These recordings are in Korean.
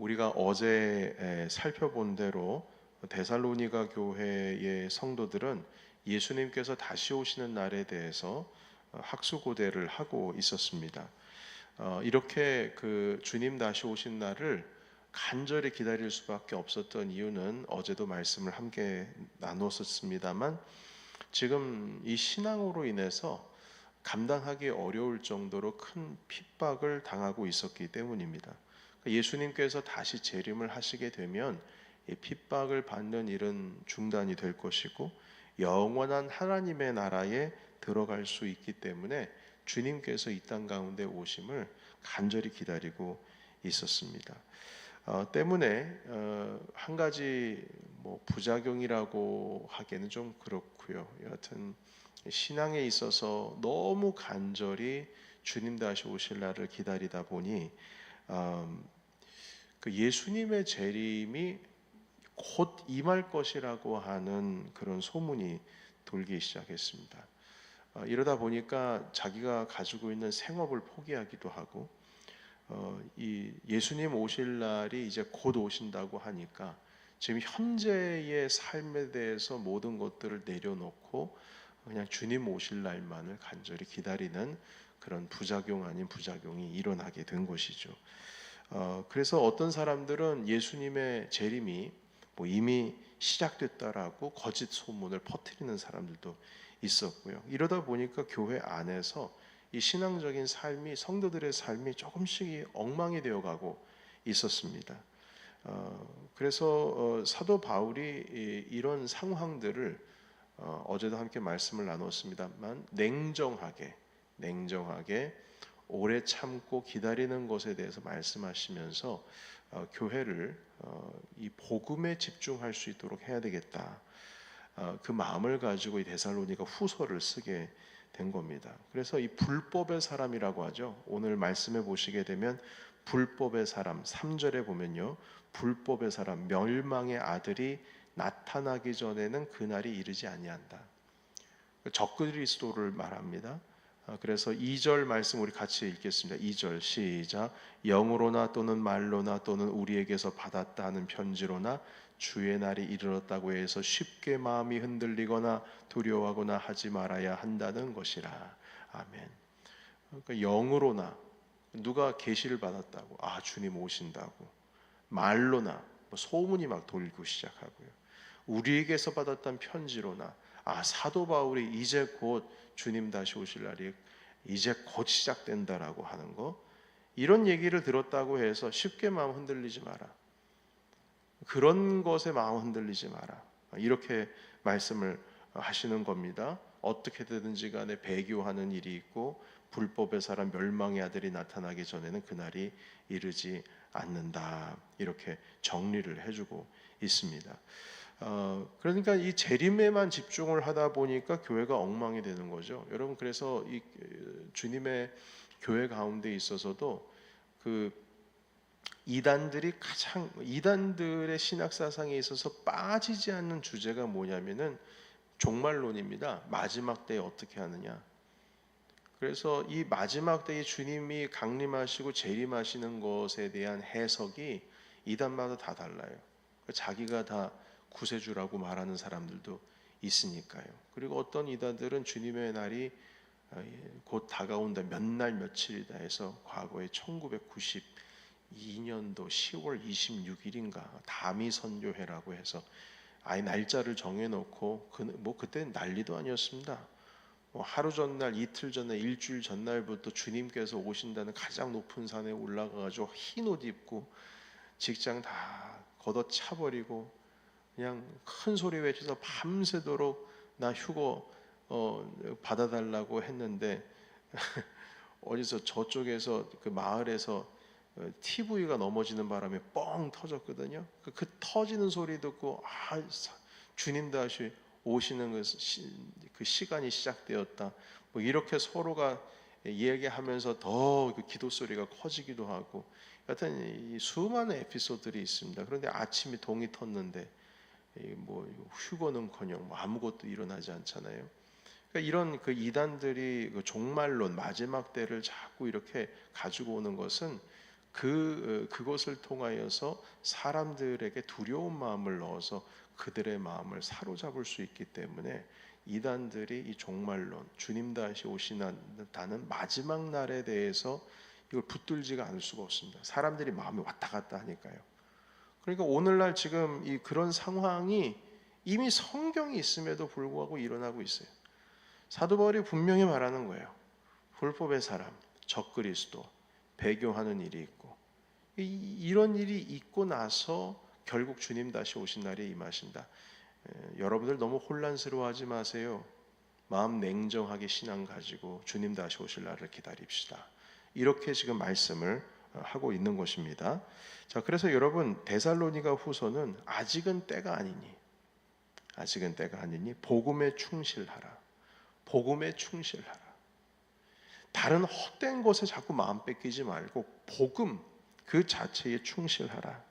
우리가 어제 살펴본 대로 데살로니가 교회의 성도들은 예수님께서 다시 오시는 날에 대해서 학수고대를 하고 있었습니다. 이렇게 그 주님 다시 오신 날을 간절히 기다릴 수밖에 없었던 이유는 어제도 말씀을 함께 나눴었습니다만, 지금 이 신앙으로 인해서 감당하기 어려울 정도로 큰 핍박을 당하고 있었기 때문입니다. 예수님께서 다시 재림을 하시게 되면 이 핍박을 받는 일은 중단이 될 것이고 영원한 하나님의 나라에 들어갈 수 있기 때문에 주님께서 이 땅 가운데 오심을 간절히 기다리고 있었습니다. 때문에 한 가지 부작용이라고 하기에는 좀 그렇고요. 여하튼 신앙에 있어서 너무 간절히 주님 다시 오실 날을 기다리다 보니 그 예수님의 재림이 곧 임할 것이라고 하는 그런 소문이 돌기 시작했습니다. 이러다 보니까 자기가 가지고 있는 생업을 포기하기도 하고, 이 예수님 오실 날이 이제 곧 오신다고 하니까 지금 현재의 삶에 대해서 모든 것들을 내려놓고 그냥 주님 오실 날만을 간절히 기다리는 그런 부작용 아닌 부작용이 일어나게 된 것이죠. 그래서 어떤 사람들은 예수님의 재림이 이미 시작됐다라고 거짓 소문을 퍼뜨리는 사람들도 있었고요. 이러다 보니까 교회 안에서 이 신앙적인 삶이, 성도들의 삶이 조금씩 엉망이 되어가고 있었습니다. 그래서 사도 바울이 이런 상황들을 어제도 함께 말씀을 나눴습니다만 냉정하게 오래 참고 기다리는 것에 대해서 말씀하시면서 교회를 이 복음에 집중할 수 있도록 해야 되겠다. 그 마음을 가지고 이 데살로니가 후서를 쓰게 된 겁니다. 그래서 이 불법의 사람이라고 하죠. 오늘 말씀해 보시게 되면 불법의 사람 3절에 보면요. 불법의 사람, 멸망의 아들이 나타나기 전에는 그날이 이르지 아니한다. 적그리스도를 말합니다. 그래서 2절 말씀 우리 같이 읽겠습니다. 2절 시작. 영으로나 또는 말로나 또는 우리에게서 받았다 하는 편지로나 주의 날이 이르렀다고 해서 쉽게 마음이 흔들리거나 두려워하거나 하지 말아야 한다는 것이라. 아멘. 그러니까 영으로나, 누가 계시를 받았다고, 주님 오신다고, 말로나 소문이 막 돌고 시작하고요. 우리에게서 받았던 편지로나, 사도 바울이 이제 곧 주님 다시 오실 날이 이제 곧 시작된다라고 하는 거, 이런 얘기를 들었다고 해서 쉽게 마음 흔들리지 마라. 그런 것에 마음 흔들리지 마라. 이렇게 말씀을 하시는 겁니다. 어떻게 되든지 간에 배교하는 일이 있고 불법의 사람, 멸망의 아들이 나타나기 전에는 그날이 이르지 않는다. 이렇게 정리를 해주고 있습니다. 그러니까 이 재림에만 집중을 하다 보니까 교회가 엉망이 되는 거죠. 여러분, 그래서 이 주님의 교회 가운데 있어서도 그 이단들의 신학 사상에 있어서 빠지지 않는 주제가 뭐냐면은 종말론입니다. 마지막 때에 어떻게 하느냐. 그래서 이 마지막 때에 주님이 강림하시고 재림하시는 것에 대한 해석이 이단마다 다 달라요. 자기가 다 구세주라고 말하는 사람들도 있으니까요. 그리고 어떤 이단들은 주님의 날이 곧 다가온다, 몇 날 며칠이다 해서 과거에 1992년도 10월 26일인가 다미 선교회라고 해서 아예 날짜를 정해놓고 그때 난리도 아니었습니다. 하루 전날, 이틀 전날, 일주일 전날부터 주님께서 오신다는 가장 높은 산에 올라가가지고 흰 옷 입고 직장 다 걷어차버리고 그냥 큰 소리 외쳐서 밤새도록 나 휴거 받아달라고 했는데 어디서 저쪽에서 그 마을에서 TV가 넘어지는 바람에 뻥 터졌거든요. 그 터지는 소리 듣고 주님 다시 오시는 그 시간이 시작되었다. 이렇게 서로가 이야기하면서 더 그 기도 소리가 커지기도 하고, 여튼 수많은 에피소드들이 있습니다. 그런데 아침이 동이 텄는데 휴거는커녕 아무것도 일어나지 않잖아요. 그러니까 이런 그 이단들이 그 종말론, 마지막 때를 자꾸 이렇게 가지고 오는 것은 그것을 통하여서 사람들에게 두려운 마음을 넣어서 그들의 마음을 사로잡을 수 있기 때문에 이단들이 이 종말론, 주님 다시 오시는 마지막 날에 대해서 이걸 붙들지가 않을 수가 없습니다. 사람들이 마음이 왔다 갔다 하니까요. 그러니까 오늘날 지금 이 그런 상황이 이미 성경이 있음에도 불구하고 일어나고 있어요. 사도 바울이 분명히 말하는 거예요. 불법의 사람, 적그리스도, 배교하는 일이 있고, 이런 일이 있고 나서 결국 주님 다시 오신 날이 임하신다. 여러분들 너무 혼란스러워하지 마세요. 마음 냉정하게 신앙 가지고 주님 다시 오실 날을 기다립시다. 이렇게 지금 말씀을 하고 있는 것입니다. 자, 그래서 여러분 데살로니가 후서는 아직은 때가 아니니 복음에 충실하라. 복음에 충실하라. 다른 헛된 것에 자꾸 마음 뺏기지 말고 복음 그 자체에 충실하라.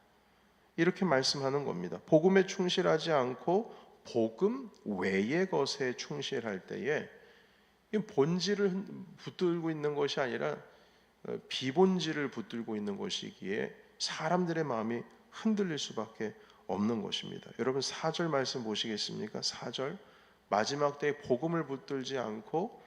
이렇게 말씀하는 겁니다. 복음에 충실하지 않고 복음 외의 것에 충실할 때에 본질을 붙들고 있는 것이 아니라 비본질을 붙들고 있는 것이기에 사람들의 마음이 흔들릴 수밖에 없는 것입니다. 여러분 4절 말씀 보시겠습니까? 4절 마지막 때에 복음을 붙들지 않고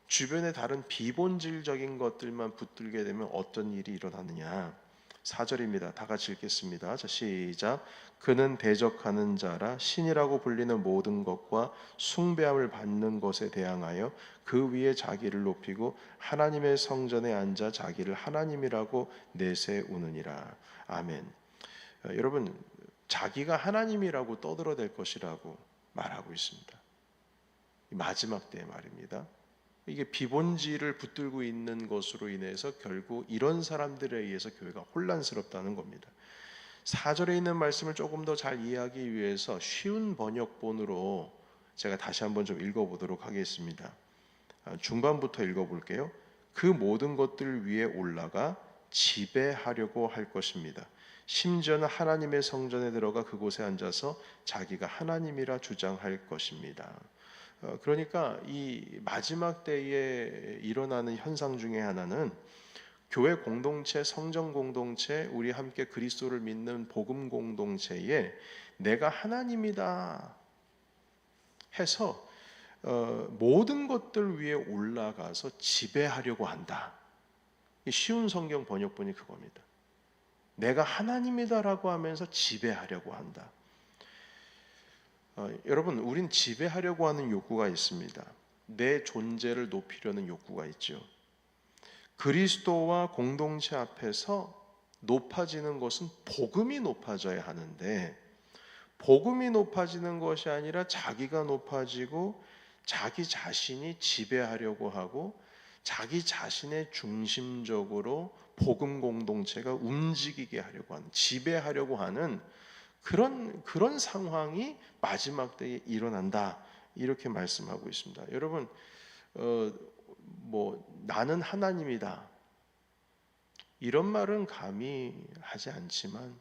주변의 다른 비본질적인 것들만 붙들게 되면 어떤 일이 일어나느냐. 4절입니다. 다 같이 읽겠습니다. 자, 시작. 그는 대적하는 자라 신이라고 불리는 모든 것과 숭배함을 받는 것에 대항하여 그 위에 자기를 높이고 하나님의 성전에 앉아 자기를 하나님이라고 내세우느니라. 아멘. 여러분 자기가 하나님이라고 떠들어댈 것이라고 말하고 있습니다. 마지막 때의 말입니다. 이게 비본질을 붙들고 있는 것으로 인해서 결국 이런 사람들에 의해서 교회가 혼란스럽다는 겁니다. 4절에 있는 말씀을 조금 더 잘 이해하기 위해서 쉬운 번역본으로 제가 다시 한번 좀 읽어보도록 하겠습니다. 중반부터 읽어볼게요. 그 모든 것들 위에 올라가 지배하려고 할 것입니다. 심지어는 하나님의 성전에 들어가 그곳에 앉아서 자기가 하나님이라 주장할 것입니다. 그러니까 이 마지막 때에 일어나는 현상 중에 하나는 교회 공동체, 성전 공동체, 우리 함께 그리스도를 믿는 복음 공동체에 내가 하나님이다 해서 모든 것들 위에 올라가서 지배하려고 한다. 쉬운 성경 번역본이 그겁니다. 내가 하나님이다라고 하면서 지배하려고 한다. 여러분, 우린 지배하려고 하는 욕구가 있습니다. 내 존재를 높이려는 욕구가 있죠. 그리스도와 공동체 앞에서 높아지는 것은 복음이 높아져야 하는데 복음이 높아지는 것이 아니라 자기가 높아지고 자기 자신이 지배하려고 하고 자기 자신의 중심적으로 복음 공동체가 움직이게 하려고 하는, 지배하려고 하는 그런 상황이 마지막 때에 일어난다. 이렇게 말씀하고 있습니다. 여러분, 나는 하나님이다. 이런 말은 감히 하지 않지만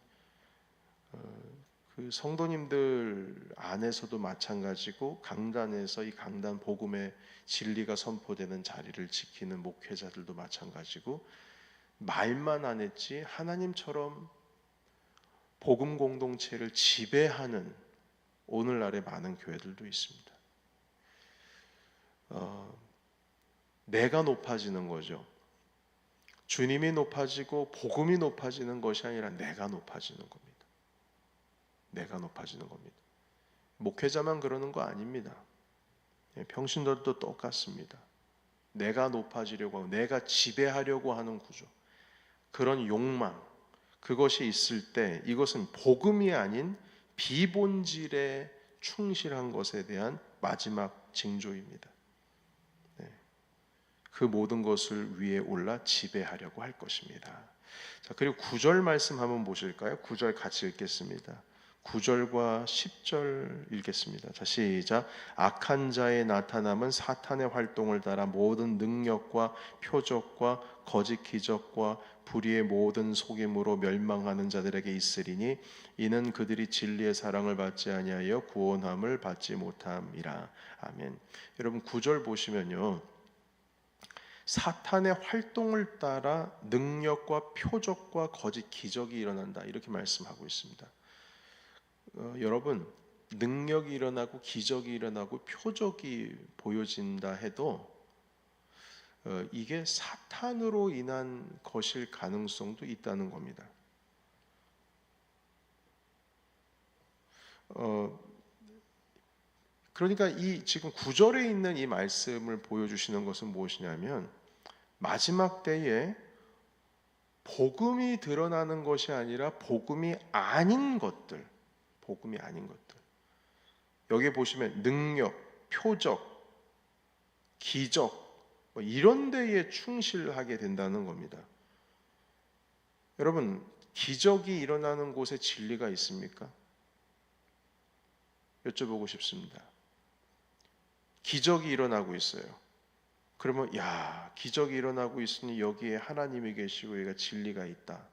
그 성도님들 안에서도 마찬가지고 강단에서 이 강단 복음의 진리가 선포되는 자리를 지키는 목회자들도 마찬가지고 말만 안 했지 하나님처럼 복음 공동체를 지배하는 오늘날의 많은 교회들도 있습니다. 내가 높아지는 거죠. 주님이 높아지고 복음이 높아지는 것이 아니라 내가 높아지는 겁니다. 내가 높아지는 겁니다. 목회자만 그러는 거 아닙니다. 평신도도 똑같습니다. 내가 높아지려고 하고 내가 지배하려고 하는 구조, 그런 욕망, 그것이 있을 때 이것은 복음이 아닌 비본질에 충실한 것에 대한 마지막 징조입니다. 그 모든 것을 위에 올라 지배하려고 할 것입니다. 자, 그리고 9절 말씀 한번 보실까요? 9절 같이 읽겠습니다. 9절과 10절 읽겠습니다. 자, 시작. 악한 자의 나타남은 사탄의 활동을 따라 모든 능력과 표적과 거짓 기적과 불의의 모든 속임으로 멸망하는 자들에게 있으리니 이는 그들이 진리의 사랑을 받지 아니하여 구원함을 받지 못함이라. 아멘. 여러분 9절 보시면요, 사탄의 활동을 따라 능력과 표적과 거짓 기적이 일어난다, 이렇게 말씀하고 있습니다. 여러분, 능력이 일어나고 기적이 일어나고 표적이 보여진다 해도 이게 사탄으로 인한 것일 가능성도 있다는 겁니다. 그러니까 이 지금 9절에 있는 이 말씀을 보여주시는 것은 무엇이냐면, 마지막 때에 복음이 드러나는 것이 아니라 복음이 아닌 것들, 여기 보시면 능력, 표적, 기적 뭐 이런 데에 충실하게 된다는 겁니다. 여러분, 기적이 일어나는 곳에 진리가 있습니까? 여쭤보고 싶습니다. 기적이 일어나고 있어요. 그러면 기적이 일어나고 있으니 여기에 하나님이 계시고 여기가 진리가 있다,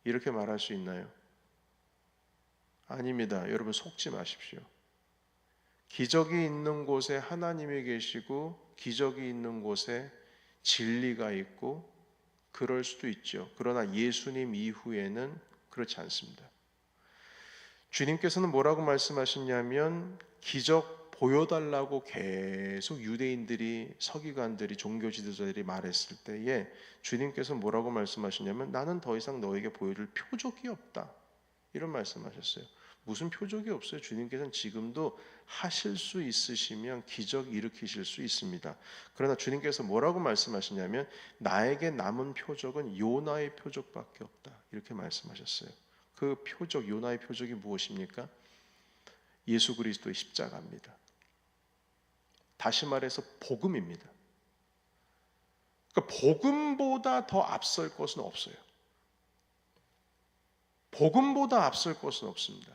이렇게 말할 수 있나요? 아닙니다. 여러분, 속지 마십시오. 기적이 있는 곳에 하나님이 계시고 기적이 있는 곳에 진리가 있고 그럴 수도 있죠. 그러나 예수님 이후에는 그렇지 않습니다. 주님께서는 뭐라고 말씀하셨냐면, 기적 보여달라고 계속 유대인들이, 서기관들이, 종교 지도자들이 말했을 때에 주님께서 뭐라고 말씀하셨냐면, 나는 더 이상 너에게 보여줄 표적이 없다, 이런 말씀하셨어요. 무슨 표적이 없어요? 주님께서는 지금도 하실 수 있으시면 기적 일으키실 수 있습니다. 그러나 주님께서 뭐라고 말씀하시냐면, 나에게 남은 표적은 요나의 표적밖에 없다, 이렇게 말씀하셨어요. 그 표적, 요나의 표적이 무엇입니까? 예수 그리스도의 십자가입니다. 다시 말해서 복음입니다. 그러니까 복음보다 더 앞설 것은 없어요. 복음보다 앞설 것은 없습니다.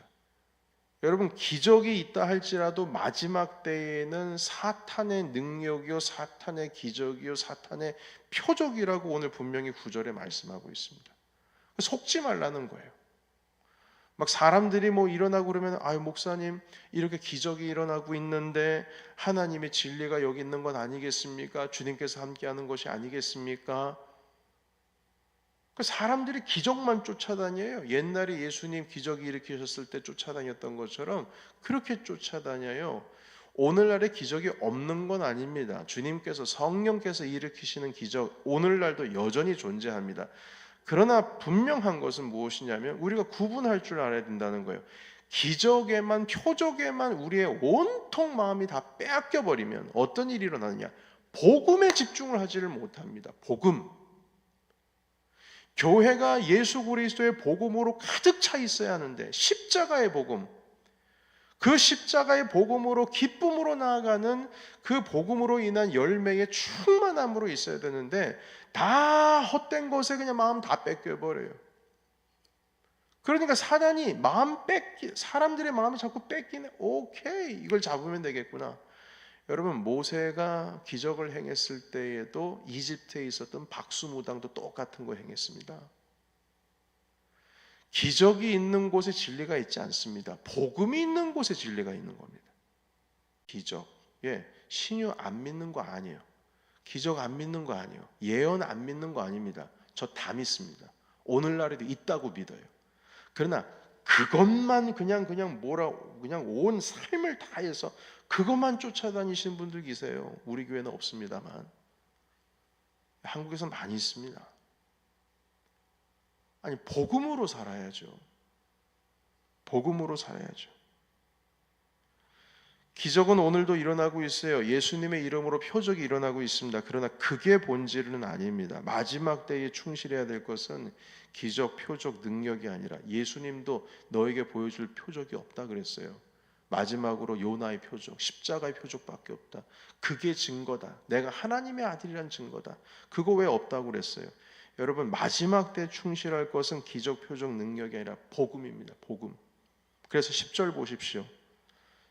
여러분, 기적이 있다 할지라도 마지막 때에는 사탄의 능력이요, 사탄의 기적이요, 사탄의 표적이라고 오늘 분명히 9절에 말씀하고 있습니다. 속지 말라는 거예요. 막 사람들이 뭐 일어나고 그러면, 목사님 이렇게 기적이 일어나고 있는데 하나님의 진리가 여기 있는 건 아니겠습니까? 주님께서 함께하는 것이 아니겠습니까? 사람들이 기적만 쫓아다녀요. 옛날에 예수님 기적이 일으키셨을 때 쫓아다녔던 것처럼 그렇게 쫓아다녀요. 오늘날에 기적이 없는 건 아닙니다. 주님께서, 성령께서 일으키시는 기적, 오늘날도 여전히 존재합니다. 그러나 분명한 것은 무엇이냐면, 우리가 구분할 줄 알아야 된다는 거예요. 기적에만, 표적에만 우리의 온통 마음이 다 빼앗겨 버리면 어떤 일이 일어나느냐? 복음에 집중을 하지를 못합니다. 복음. 교회가 예수 그리스도의 복음으로 가득 차 있어야 하는데, 십자가의 복음, 그 십자가의 복음으로 기쁨으로 나아가는 그 복음으로 인한 열매의 충만함으로 있어야 되는데, 다 헛된 것에 그냥 마음 다 뺏겨버려요. 그러니까 사단이 사람들의 마음을 자꾸 뺏기네. 오케이, 이걸 잡으면 되겠구나. 여러분, 모세가 기적을 행했을 때에도 이집트에 있었던 박수무당도 똑같은 거 행했습니다. 기적이 있는 곳에 진리가 있지 않습니다. 복음이 있는 곳에 진리가 있는 겁니다. 기적, 신유 안 믿는 거 아니에요. 기적 안 믿는 거 아니에요. 예언 안 믿는 거 아닙니다. 저 다 믿습니다. 오늘날에도 있다고 믿어요. 그러나 그것만 그냥 온 삶을 다해서 그것만 쫓아다니시는 분들 계세요. 우리 교회는 없습니다만 한국에서는 많이 있습니다. 아니, 복음으로 살아야죠. 복음으로 살아야죠. 기적은 오늘도 일어나고 있어요. 예수님의 이름으로 표적이 일어나고 있습니다. 그러나 그게 본질은 아닙니다. 마지막 때에 충실해야 될 것은 기적, 표적, 능력이 아니라, 예수님도 너에게 보여줄 표적이 없다 그랬어요. 마지막으로 요나의 표적, 십자가의 표적밖에 없다. 그게 증거다. 내가 하나님의 아들이란 증거다. 그거 왜 없다고 그랬어요? 여러분, 마지막 때 충실할 것은 기적, 표적, 능력이 아니라 복음입니다. 복음. 그래서 10절 보십시오.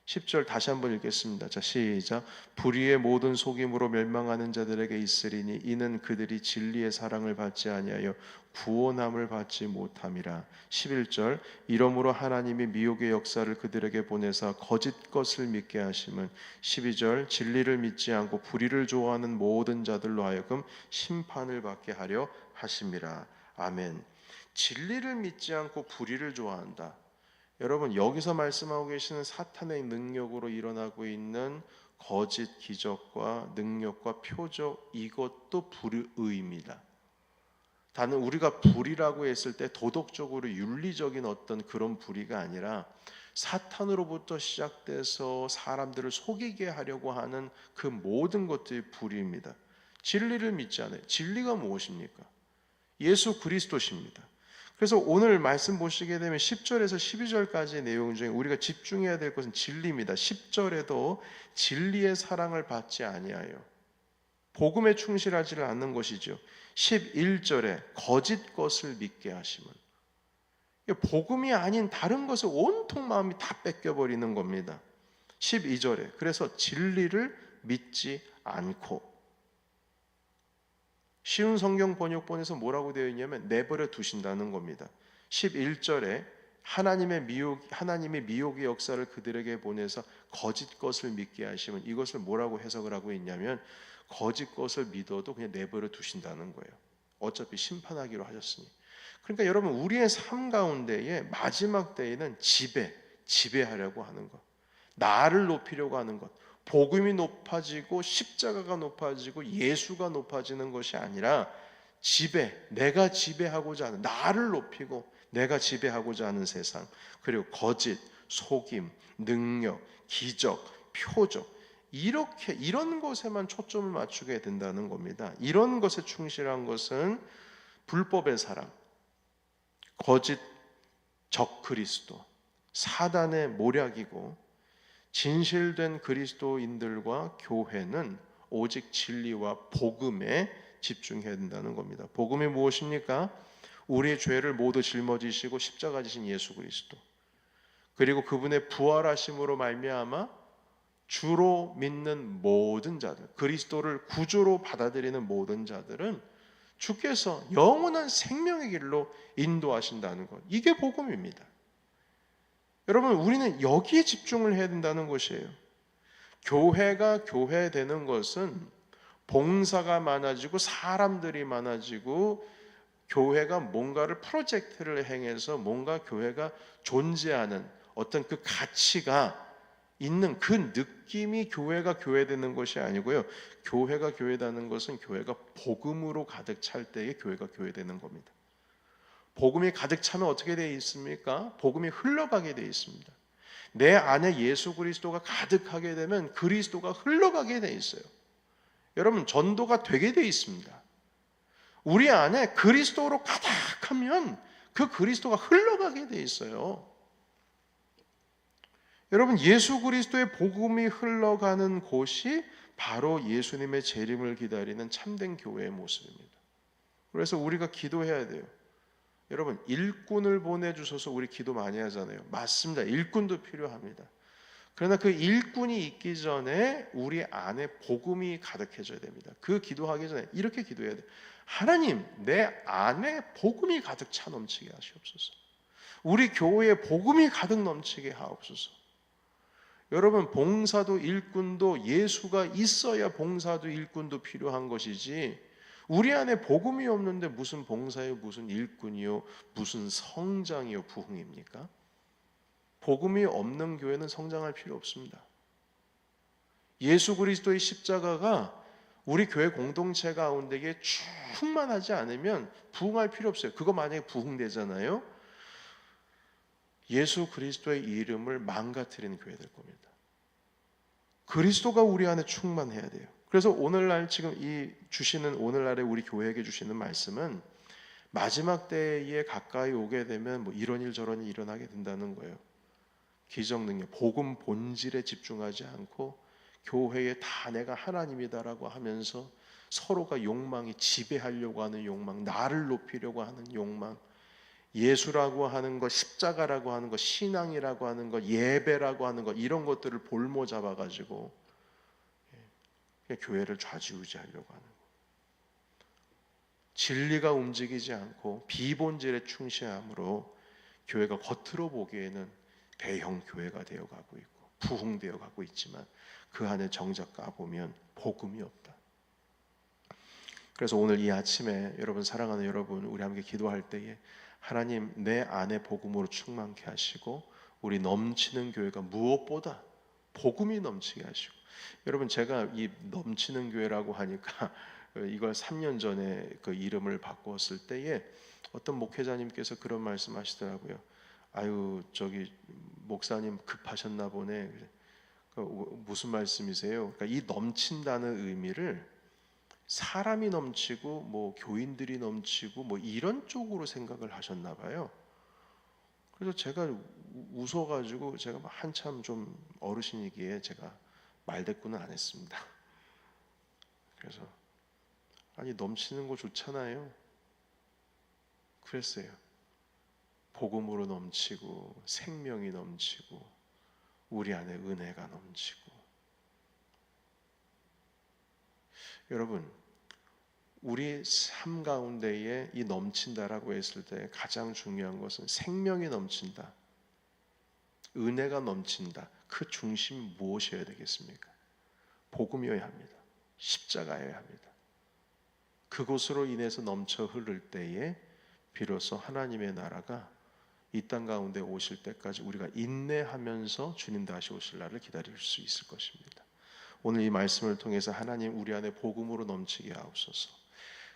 10절 다시 한번 읽겠습니다. 자, 시작. 불의의 모든 속임으로 멸망하는 자들에게 있으리니 이는 그들이 진리의 사랑을 받지 아니하여 구원함을 받지 못함이라. 11절. 이러므로 하나님이 미혹의 역사를 그들에게 보내사 거짓 것을 믿게 하심은. 12절. 진리를 믿지 않고 불의를 좋아하는 모든 자들로 하여금 심판을 받게 하려 하심이라. 아멘. 진리를 믿지 않고 불의를 좋아한다. 여러분, 여기서 말씀하고 계시는 사탄의 능력으로 일어나고 있는 거짓 기적과 능력과 표적, 이것도 불의입니다. 다는 우리가 불의라고 했을 때 도덕적으로 윤리적인 어떤 그런 불의가 아니라 사탄으로부터 시작돼서 사람들을 속이게 하려고 하는 그 모든 것들이 불의입니다. 진리를 믿지 않아요. 진리가 무엇입니까? 예수 그리스도십니다. 그래서 오늘 말씀 보시게 되면 10절에서 12절까지의 내용 중에 우리가 집중해야 될 것은 진리입니다. 10절에도 진리의 사랑을 받지 아니하여 복음에 충실하지를 않는 것이죠. 11절에 거짓 것을 믿게 하심은, 복음이 아닌 다른 것을 온통 마음이 다 뺏겨버리는 겁니다. 12절에 그래서 진리를 믿지 않고, 쉬운 성경 번역본에서 뭐라고 되어 있냐면 내버려 두신다는 겁니다. 11절에 하나님이 미혹의 역사를 그들에게 보내서 거짓 것을 믿게 하시면, 이것을 뭐라고 해석을 하고 있냐면 거짓 것을 믿어도 그냥 내버려 두신다는 거예요. 어차피 심판하기로 하셨으니. 그러니까 여러분, 우리의 삶 가운데에 마지막 때에는 지배하려고 하는 것, 나를 높이려고 하는 것, 복음이 높아지고 십자가가 높아지고 예수가 높아지는 것이 아니라 내가 지배하고자 하는, 나를 높이고 내가 지배하고자 하는 세상, 그리고 거짓, 속임, 능력, 기적, 표적, 이런 것에만 초점을 맞추게 된다는 겁니다. 이런 것에 충실한 것은 불법의 사랑, 거짓 적그리스도, 사단의 모략이고, 진실된 그리스도인들과 교회는 오직 진리와 복음에 집중해야 된다는 겁니다. 복음이 무엇입니까? 우리의 죄를 모두 짊어지시고 십자가 지신 예수 그리스도, 그리고 그분의 부활하심으로 말미암아 주로 믿는 모든 자들, 그리스도를 구주로 받아들이는 모든 자들은 주께서 영원한 생명의 길로 인도하신다는 것, 이게 복음입니다. 여러분, 우리는 여기에 집중을 해야 된다는 것이에요. 교회가 교회되는 것은 봉사가 많아지고 사람들이 많아지고 교회가 뭔가를 프로젝트를 행해서 뭔가 교회가 존재하는 어떤 그 가치가 있는 그 느낌이 교회가 교회되는 것이 아니고요. 교회가 교회되는 것은 교회가 복음으로 가득 찰 때에 교회가 교회되는 겁니다. 복음이 가득 차면 어떻게 되어 있습니까? 복음이 흘러가게 되어 있습니다. 내 안에 예수 그리스도가 가득하게 되면 그리스도가 흘러가게 되어 있어요. 여러분, 전도가 되게 되어 있습니다. 우리 안에 그리스도로 가득하면 그 그리스도가 흘러가게 되어 있어요. 여러분, 예수 그리스도의 복음이 흘러가는 곳이 바로 예수님의 재림을 기다리는 참된 교회의 모습입니다. 그래서 우리가 기도해야 돼요. 여러분, 일꾼을 보내주셔서 우리 기도 많이 하잖아요. 맞습니다. 일꾼도 필요합니다. 그러나 그 일꾼이 있기 전에 우리 안에 복음이 가득해져야 됩니다. 그 기도하기 전에 이렇게 기도해야 돼요. 하나님, 내 안에 복음이 가득 차 넘치게 하시옵소서. 우리 교회에 복음이 가득 넘치게 하옵소서. 여러분, 봉사도 일꾼도 예수가 있어야 봉사도 일꾼도 필요한 것이지, 우리 안에 복음이 없는데 무슨 봉사요, 무슨 일꾼이요, 무슨 성장이요, 부흥입니까? 복음이 없는 교회는 성장할 필요 없습니다. 예수 그리스도의 십자가가 우리 교회 공동체 가운데에 충만하지 않으면 부흥할 필요 없어요. 그거 만약에 부흥되잖아요, 예수 그리스도의 이름을 망가뜨리는 교회 될 겁니다. 그리스도가 우리 안에 충만해야 돼요. 그래서 오늘날 지금 오늘날에 우리 교회에게 주시는 말씀은 마지막 때에 가까이 오게 되면 뭐 이런 일 저런 일 일어나게 된다는 거예요. 기적 능력, 복음 본질에 집중하지 않고 교회에 다 내가 하나님이다라고 하면서 서로가 욕망이 지배하려고 하는 욕망, 나를 높이려고 하는 욕망, 예수라고 하는 것, 십자가라고 하는 것, 신앙이라고 하는 것, 예배라고 하는 것, 이런 것들을 볼모 잡아가지고 그냥 교회를 좌지우지하려고 하는 것. 진리가 움직이지 않고 비본질에 충실함으로 교회가 겉으로 보기에는 대형 교회가 되어가고 있고 부흥되어 가고 있지만 그 안에 정작 가보면 복음이 없다. 그래서 오늘 이 아침에 여러분, 사랑하는 여러분, 우리 함께 기도할 때에 하나님, 내 안에 복음으로 충만케 하시고 우리 넘치는 교회가 무엇보다 복음이 넘치게 하시고. 여러분, 제가 이 넘치는 교회라고 하니까 이걸 3년 전에 그 이름을 바꿨을 때에 어떤 목회자님께서 그런 말씀하시더라고요. 아유, 저기 목사님 급하셨나 보네. 무슨 말씀이세요? 그러니까 이 넘친다는 의미를 사람이 넘치고 뭐 교인들이 넘치고 뭐 이런 쪽으로 생각을 하셨나 봐요. 그래서 제가 웃어가지고 제가 한참 좀 어르신이기에 제가 말대꾸는 안 했습니다. 그래서 아니, 넘치는 거 좋잖아요. 그랬어요. 복음으로 넘치고 생명이 넘치고 우리 안에 은혜가 넘치고. 여러분, 우리 삶 가운데에 이 넘친다라고 했을 때 가장 중요한 것은 생명이 넘친다, 은혜가 넘친다. 그 중심이 무엇이어야 되겠습니까? 복음이어야 합니다. 십자가여야 합니다. 그곳으로 인해서 넘쳐 흐를 때에 비로소 하나님의 나라가 이 땅 가운데 오실 때까지 우리가 인내하면서 주님 다시 오실 날을 기다릴 수 있을 것입니다. 오늘 이 말씀을 통해서 하나님, 우리 안에 복음으로 넘치게 하옵소서.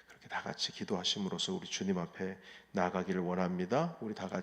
그렇게 다 같이 기도하심으로써 우리 주님 앞에 나가기를 원합니다. 우리 다 같이